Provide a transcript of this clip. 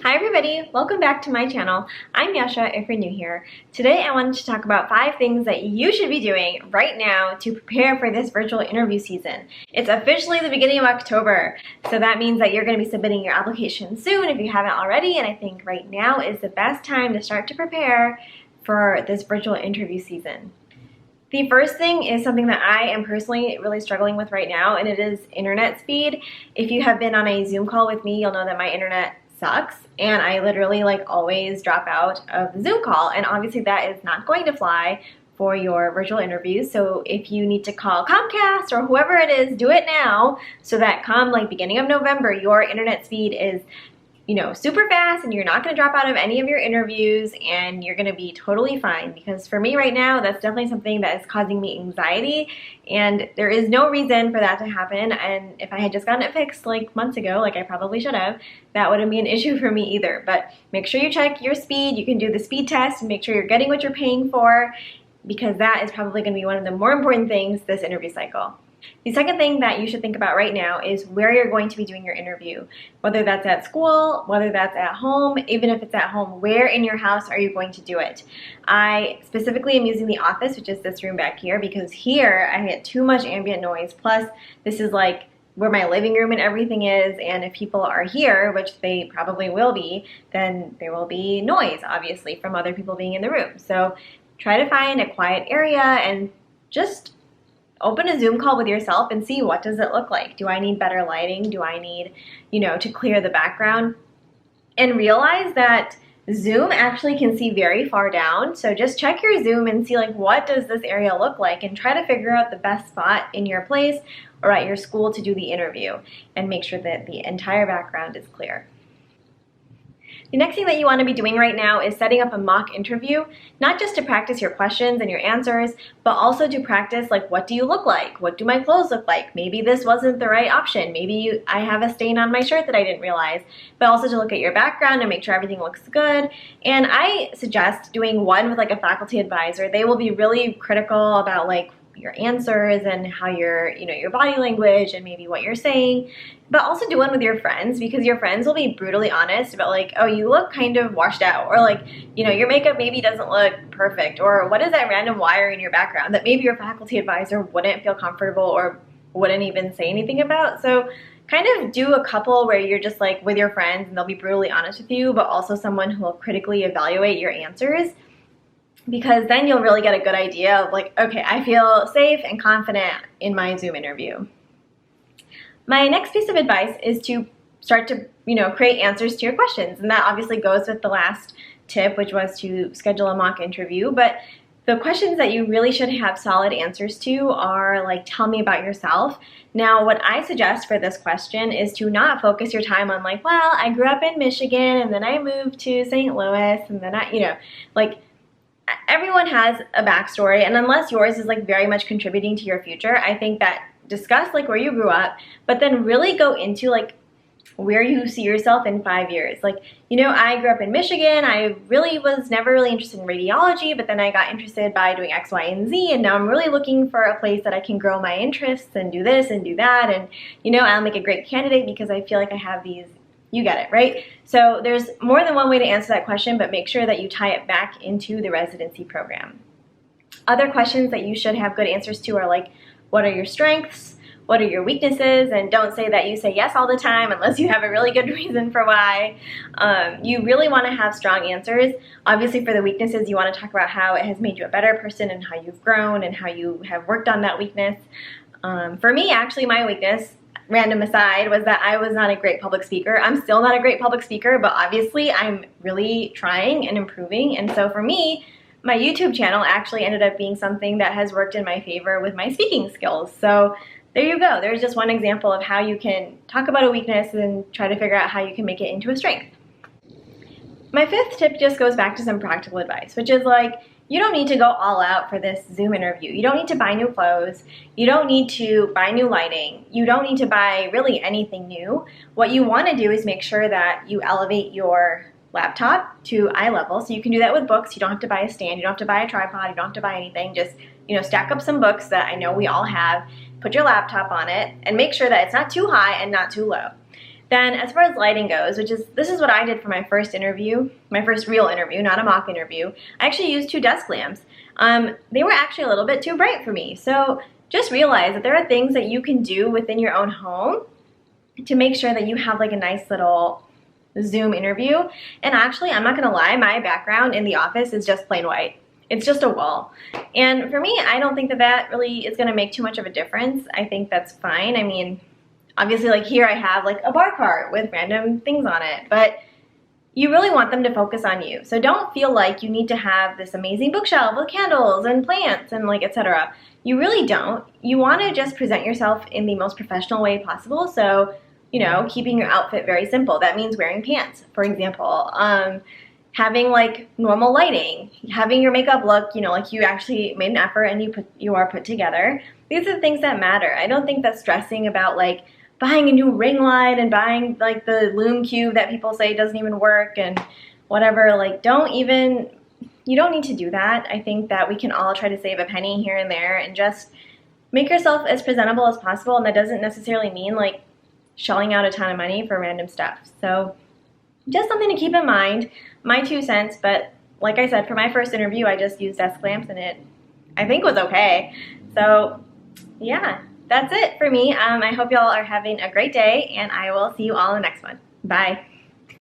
Hi everybody, welcome back to my channel. I'm Yasha if you're new here. Today I wanted to talk about 5 things that you should be doing right now to prepare for this virtual interview season. It's officially the beginning of October, so that means that you're going to be submitting your application soon if you haven't already, and I think right now is the best time to start to prepare for this virtual interview season. The first thing is something that I am personally really struggling with right now, and it is internet speed. If you have been on a Zoom call with me, you'll know that my internet sucks and I literally always drop out of the Zoom call, and obviously that is not going to fly for your virtual interviews. So if you need to call Comcast or whoever it is, do it now so that come beginning of November your internet speed is super fast and you're not going to drop out of any of your interviews and you're going to be totally fine. Because for me right now, that's definitely something that is causing me anxiety, and there is no reason for that to happen. And if I had just gotten it fixed months ago, I probably should have, that wouldn't be an issue for me either. But make sure you check your speed. You can do the speed test and make sure you're getting what you're paying for, because that is probably going to be one of the more important things this interview cycle. The second thing that you should think about right now is where you're going to be doing your interview. Whether that's at school, whether that's at home, even if it's at home, where in your house are you going to do it? I specifically am using the office, which is this room back here, because here I get too much ambient noise. Plus, this is where my living room and everything is, and if people are here, which they probably will be, then there will be noise, obviously, from other people being in the room. So try to find a quiet area and just open a Zoom call with yourself and see what does it look like. Do I need better lighting? Do I need, to clear the background? And realize that Zoom actually can see very far down. So just check your Zoom and see what does this area look like, and try to figure out the best spot in your place or at your school to do the interview, and make sure that the entire background is clear. The next thing that you want to be doing right now is setting up a mock interview, not just to practice your questions and your answers, but also to practice what do you look like? What do my clothes look like? Maybe this wasn't the right option. Maybe I have a stain on my shirt that I didn't realize. But also to look at your background and make sure everything looks good. And I suggest doing one with a faculty advisor. They will be really critical about your answers and how your body language and maybe what you're saying. But also do one with your friends, because your friends will be brutally honest about oh, you look kind of washed out, or your makeup maybe doesn't look perfect, or what is that random wire in your background that maybe your faculty advisor wouldn't feel comfortable or wouldn't even say anything about. So kind of do a couple where you're just with your friends and they'll be brutally honest with you, but also someone who will critically evaluate your answers, because then you'll really get a good idea of okay, I feel safe and confident in my Zoom interview. My next piece of advice is to start to, create answers to your questions. And that obviously goes with the last tip, which was to schedule a mock interview. But the questions that you really should have solid answers to are tell me about yourself. Now, what I suggest for this question is to not focus your time on well, I grew up in Michigan and then I moved to St. Louis and then everyone has a backstory, and unless yours is very much contributing to your future, I think that discuss where you grew up, but then really go into where you see yourself in 5 years. I grew up in Michigan. I really was never really interested in radiology, but then I got interested by doing X, Y, and Z, and now I'm really looking for a place that I can grow my interests and do this and do that, and I'll make a great candidate because I feel I have these. You get it, right? So there's more than one way to answer that question, but make sure that you tie it back into the residency program. Other questions that you should have good answers to are what are your strengths? What are your weaknesses? And don't say that you say yes all the time unless you have a really good reason for why. You really want to have strong answers. Obviously for the weaknesses, you want to talk about how it has made you a better person and how you've grown and how you have worked on that weakness. For me, actually, my weakness, random aside, was that I was not a great public speaker. I'm still not a great public speaker, but obviously I'm really trying and improving. And so for me, my YouTube channel actually ended up being something that has worked in my favor with my speaking skills. So there you go. There's just one example of how you can talk about a weakness and try to figure out how you can make it into a strength. My 5th tip just goes back to some practical advice, which is you don't need to go all out for this Zoom interview. You don't need to buy new clothes. You don't need to buy new lighting. You don't need to buy really anything new. What you want to do is make sure that you elevate your laptop to eye level. So you can do that with books. You don't have to buy a stand. You don't have to buy a tripod. You don't have to buy anything. Just, stack up some books that I know we all have. Put your laptop on it and make sure that it's not too high and not too low. Then as far as lighting goes, this is what I did for my first interview, my first real interview, not a mock interview. I actually used 2 desk lamps. They were actually a little bit too bright for me. So just realize that there are things that you can do within your own home to make sure that you have like a nice little Zoom interview. And actually, I'm not gonna lie, my background in the office is just plain white. It's just a wall. And for me, I don't think that that really is gonna make too much of a difference. I think that's fine. I mean, obviously like here I have like a bar cart with random things on it, but you really want them to focus on you. So don't feel like you need to have this amazing bookshelf with candles and plants and like etc. You really don't. You want to just present yourself in the most professional way possible. So, you know, keeping your outfit very simple. That means wearing pants, for example. Having like normal lighting, having your makeup look, you know, like you actually made an effort and you are put together. These are the things that matter. I don't think that stressing about like buying a new ring light and buying like the Loom Cube that people say doesn't even work and whatever, like you don't need to do that. I think that we can all try to save a penny here and there and just make yourself as presentable as possible, and that doesn't necessarily mean like shelling out a ton of money for random stuff. So just something to keep in mind, my 2 cents, but like I said, for my first interview, I just used desk lamps and it, I think, was okay. So yeah. That's it for me. I hope y'all are having a great day, and I will see you all in the next one. Bye.